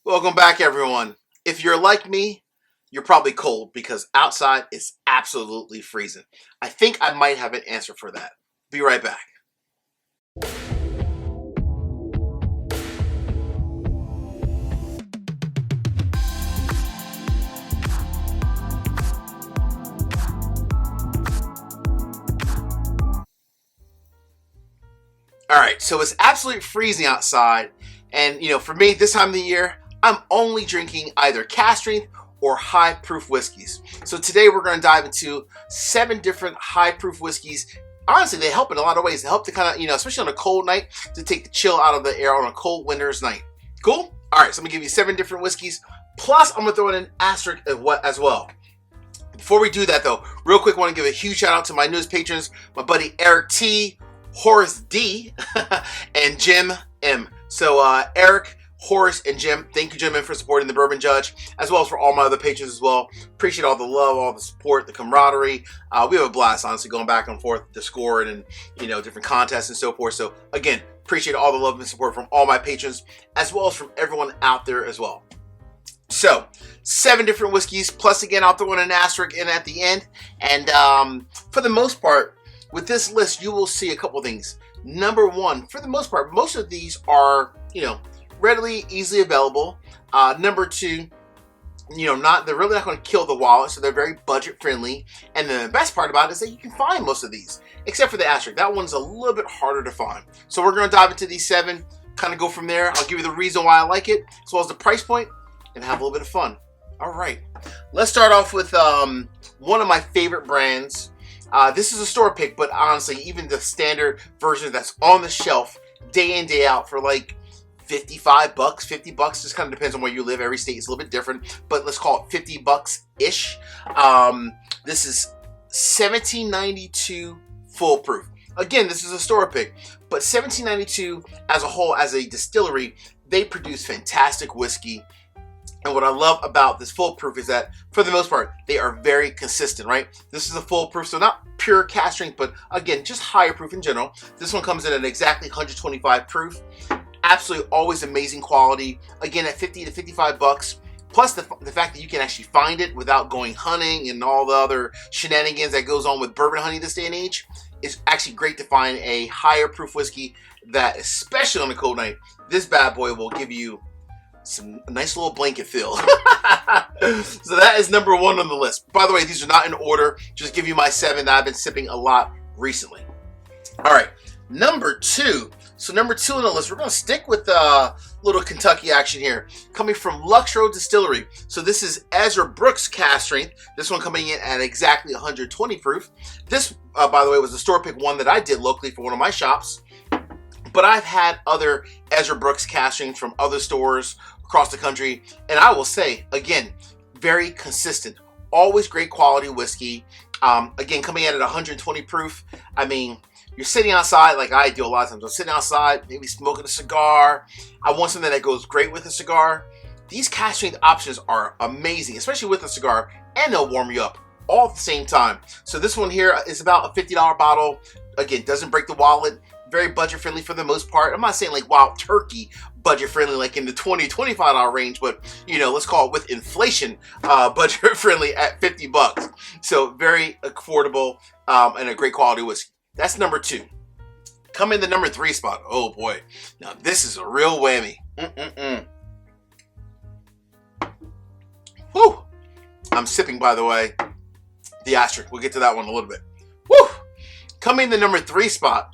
Welcome back, everyone. If you're like me, you're probably cold because outside is absolutely freezing. I think I might have an answer for that. Be right back. All right, so it's absolutely freezing outside, and for me, this time of the year, I'm only drinking either cask strength or high proof whiskeys. So today we're going to dive into 7 different high proof whiskeys. Honestly, they help in a lot of ways. They help to kind of, especially on a cold night, to take the chill out of the air on a cold winter's night. Cool? All right, so I'm going to give you 7 different whiskeys. Plus, I'm going to throw in an asterisk as well. Before we do that, though, real quick, I want to give a huge shout out to my newest patrons, my buddy Eric T, Horace D, and Jim M. So Eric, Horace, and Jim, thank you, gentlemen, for supporting the Bourbon Judge, as well as for all my other patrons as well. Appreciate all the love, all the support, the camaraderie. We have a blast, honestly, going back and forth, Discord, and different contests and so forth. So again, appreciate all the love and support from all my patrons, as well as from everyone out there as well. So 7 different whiskeys, plus again, I'll throw in an asterisk in at the end. And for the most part, with this list, you will see a couple things. Number one, for the most part, most of these are, readily, easily available. Number two, they're really not going to kill the wallet, so they're very budget friendly. And the best part about it is that you can find most of these, except for the asterisk. That one's a little bit harder to find. So we're going to dive into these 7, kind of go from there. I'll give you the reason why I like it, as well as the price point, and have a little bit of fun. All right, let's start off with one of my favorite brands. This is a store pick, but honestly, even the standard version that's on the shelf day in, day out for like $55, $50, just kind of depends on where you live. Every state is a little bit different, but let's call it $50-ish. This is 1792 foolproof. Again, this is a store pick, but 1792 as a whole, as a distillery, they produce fantastic whiskey. And what I love about this foolproof is that, for the most part, they are very consistent, right? This is a foolproof, so not pure cask strength, but again, just higher proof in general. This one comes in at exactly 125 proof. Absolutely always amazing quality. Again, at $50 to $55. Plus the fact that you can actually find it without going hunting and all the other shenanigans that goes on with bourbon hunting this day and age, is actually great to find a higher proof whiskey that, especially on a cold night, this bad boy will give you a nice little blanket feel. So that is number 1 on the list. By the way, these are not in order. Just give you my 7 that I've been sipping a lot recently. All right, number 2. So number 2 on the list, we're going to stick with little Kentucky action here. Coming from Luxrow Distillery. So this is Ezra Brooks cask strength. This one coming in at exactly 120 proof. This, by the way, was a store pick one that I did locally for one of my shops. But I've had other Ezra Brooks cask strengths from other stores across the country, and I will say, again, very consistent. Always great quality whiskey. Again, coming in at 120 proof. I mean, you're sitting outside like I do a lot of times. I'm sitting outside, maybe smoking a cigar. I want something that goes great with a cigar. These cask strength options are amazing, especially with a cigar, and they'll warm you up all at the same time. So this one here is about a $50 bottle. Again, doesn't break the wallet. Very budget friendly for the most part. I'm not saying like wild turkey budget friendly, like in the $20, $25 range, but let's call it with inflation, budget friendly at $50. So very affordable and a great quality whiskey. That's number 2. Come in the number 3 spot. Oh boy, now this is a real whammy. Whew. I'm sipping, by the way, the asterisk. We'll get to that one in a little bit. Whew. Coming in the number 3 spot.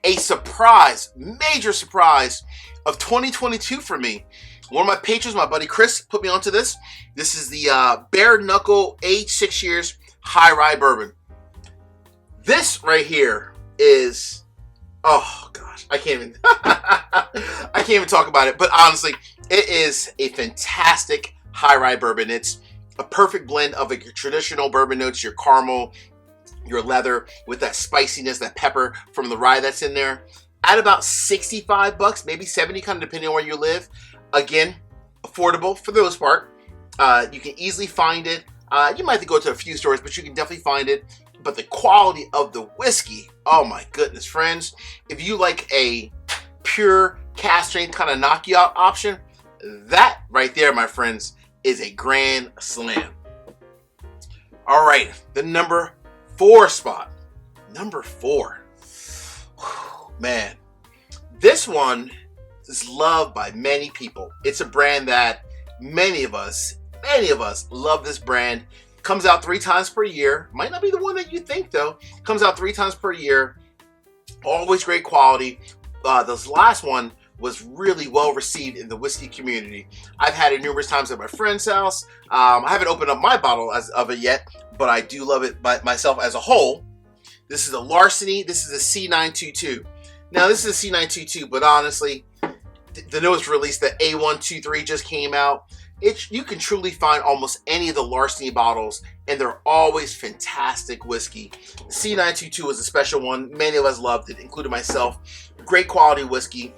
A surprise, major surprise of 2022 for me. One of my patrons, my buddy Chris, put me onto this. This is the Bare Knuckle aged 6 years high rye bourbon. This right here is, oh gosh, I can't even I can't even talk about it. But honestly, it is a fantastic high rye bourbon. It's a perfect blend of your traditional bourbon notes, your caramel, your leather, with that spiciness, that pepper from the rye that's in there. At about $65, maybe 70, kind of depending on where you live. Again, affordable for the most part. You can easily find it. You might have to go to a few stores, but you can definitely find it. But the quality of the whiskey, oh my goodness, friends. If you like a pure cask strength kind of knock you out option, That right there, my friends, is a grand slam. All right, the number 4 spot. Number 4. Man, this one is loved by many people. It's a brand that many of us love. This brand comes out 3 times per year. Might not be the one that you think though. Comes out 3 times per year. Always great quality. This last one was really well received in the whiskey community. I've had it numerous times at my friend's house. I haven't opened up my bottle of it yet, but I do love it myself as a whole. This is a Larceny. This is a C922. Now this is a C922, but honestly, the newest release, the A123, just came out. You can truly find almost any of the Larceny bottles, and they're always fantastic whiskey. C922 is a special one. Many of us loved it, including myself. Great quality whiskey.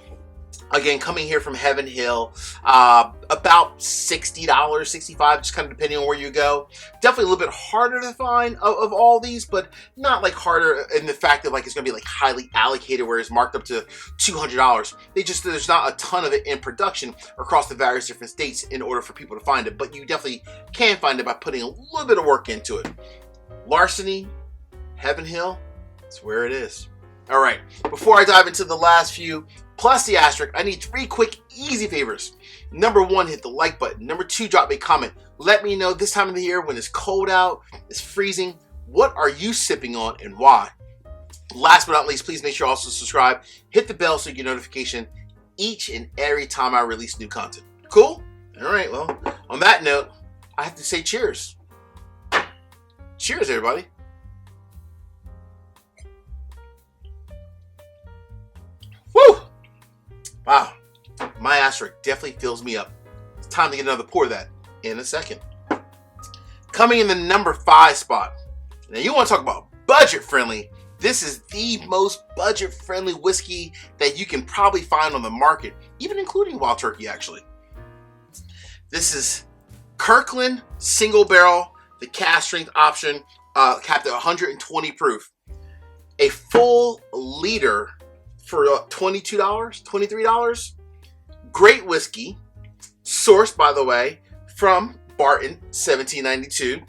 Again, coming here from Heaven Hill, about $60, $65, just kind of depending on where you go. Definitely a little bit harder to find of all these, but not like harder in the fact that like it's going to be like highly allocated where it's marked up to $200. There's not a ton of it in production across the various different states in order for people to find it, but you definitely can find it by putting a little bit of work into it. Larceny, Heaven Hill, that's where it is. All right, before I dive into the last few, plus the asterisk, I need 3 quick, easy favors. Number 1, hit the like button. Number 2, drop me a comment. Let me know this time of the year when it's cold out, it's freezing, what are you sipping on and why? Last but not least, please make sure you also subscribe. Hit the bell so you get notification each and every time I release new content. Cool? All right, well, on that note, I have to say cheers. Cheers, everybody. Woo! Wow, my asterisk definitely fills me up. It's time to get another pour of that in a second. Coming in the number 5 spot. Now you want to talk about budget friendly. This is the most budget friendly whiskey that you can probably find on the market, even including Wild Turkey actually. This is Kirkland Single Barrel, the cask strength option, capped at 120 proof. A full liter for $22, $23. Great whiskey, sourced by the way from Barton 1792.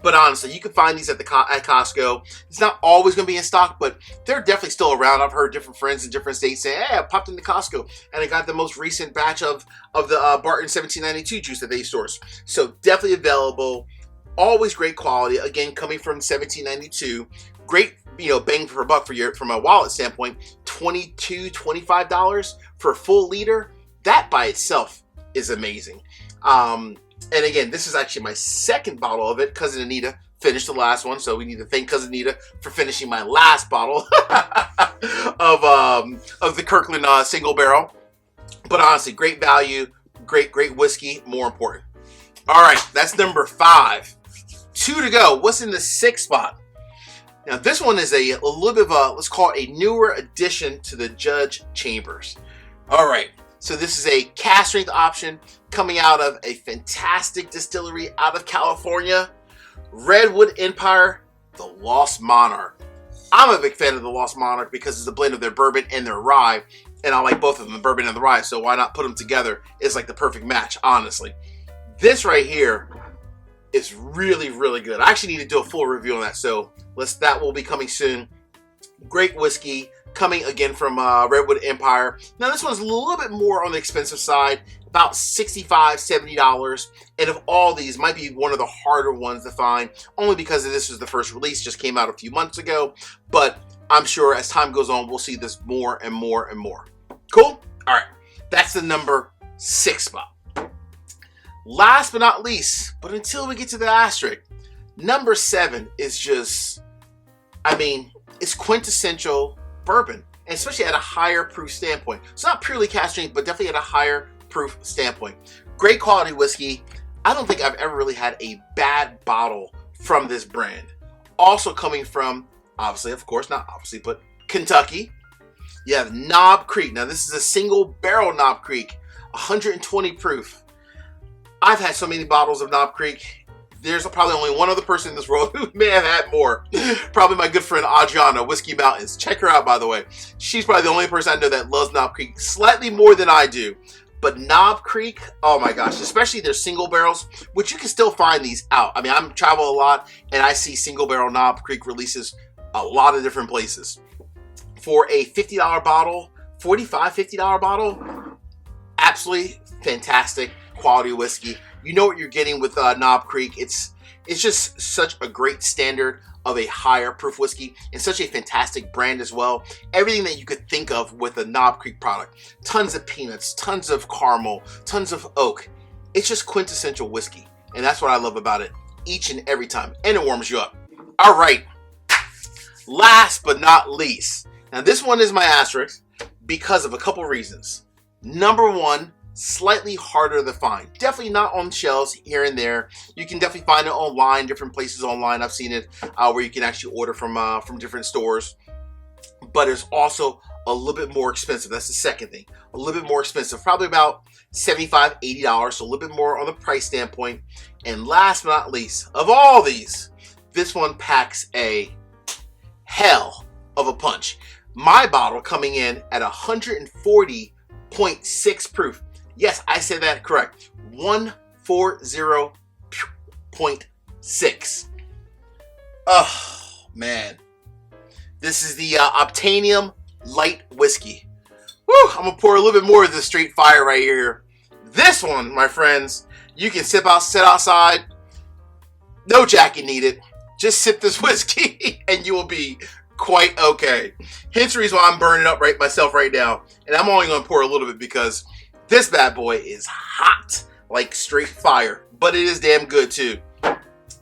But honestly, you can find these at Costco. It's not always going to be in stock, but they're definitely still around. I've heard different friends in different states say, "Hey, I popped into Costco and I got the most recent batch of the Barton 1792 juice that they source." So definitely available. Always great quality. Again, coming from 1792. Great, bang for a buck from a wallet standpoint. $22, $25 for a full liter. That by itself is amazing. And again, this is actually my second bottle of it. Cousin Anita finished the last one, so we need to thank Cousin Anita for finishing my last bottle of the Kirkland Single Barrel. But honestly, great value, great whiskey. More important. All right, that's number 5. 2 to go. What's in the 6th spot? Now this one is a little bit of a, let's call it a newer addition to the Judge Chambers. All right, so this is a cask strength option coming out of a fantastic distillery out of California, Redwood Empire, the Lost Monarch. I'm a big fan of the Lost Monarch because it's a blend of their bourbon and their rye, and I like both of them, the bourbon and the rye, so why not put them together? It's like the perfect match, honestly. This right here is really, really good. I actually need to do a full review on that, so that will be coming soon. Great whiskey, coming again from Redwood Empire. Now this one's a little bit more on the expensive side, about $65, $70, and of all these, might be one of the harder ones to find, only because this was the first release, just came out a few months ago, but I'm sure as time goes on, we'll see this more and more and more. Cool? All right, that's the number 6 spot. Last but not least, but until we get to the asterisk, number 7 is just, it's quintessential bourbon, and especially at a higher proof standpoint. It's not purely cask strength, but definitely at a higher proof standpoint. Great quality whiskey. I don't think I've ever really had a bad bottle from this brand. Also coming from, obviously, of course, not obviously, but Kentucky. You have Knob Creek. Now this is a single barrel Knob Creek, 120 proof. I've had so many bottles of Knob Creek. There's probably only one other person in this world who may have had more. Probably my good friend Adriana, Whiskey Mountains. Check her out, by the way. She's probably the only person I know that loves Knob Creek slightly more than I do. But Knob Creek, oh my gosh, especially their single barrels, which you can still find these out. I mean, I travel a lot and I see single barrel Knob Creek releases a lot of different places. For a $50 bottle, $50 bottle, absolutely fantastic quality whiskey. You know what you're getting with Knob Creek. It's just such a great standard of a higher proof whiskey, and such a fantastic brand as well. Everything that you could think of with a Knob Creek product. Tons of peanuts, tons of caramel, tons of oak. It's just quintessential whiskey, and that's what I love about it each and every time, and it warms you up. All right, last but not least. Now this one is my asterisk because of a couple reasons. Number one, slightly harder to find. Definitely not on shelves here and there. You can definitely find it online, different places online. I've seen it where you can actually order from different stores. But it's also a little bit more expensive. That's the second thing. A little bit more expensive. Probably about $75, $80. So a little bit more on the price standpoint. And last but not least, of all these, this one packs a hell of a punch. My bottle coming in at 140.6 proof. Yes, I said that correct. 140.6. Oh, man. This is the Obtainium Light Whiskey. Woo, I'm going to pour a little bit more of this straight fire right here. This one, my friends, you can sit outside. No jacket needed. Just sip this whiskey and you will be quite okay. Hence the reason why I'm burning up myself right now. And I'm only going to pour a little bit because this bad boy is hot, like straight fire, but it is damn good too.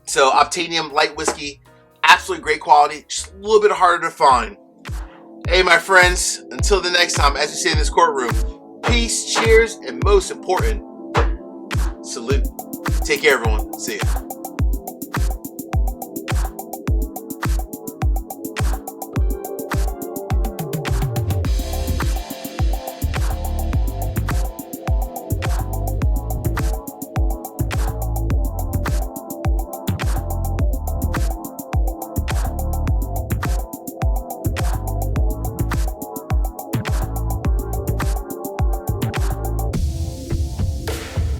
So Obtainium Light Whiskey, absolutely great quality, just a little bit harder to find. Hey my friends, until the next time, as we say in this courtroom, peace, cheers, and most important, salute. Take care everyone, see ya.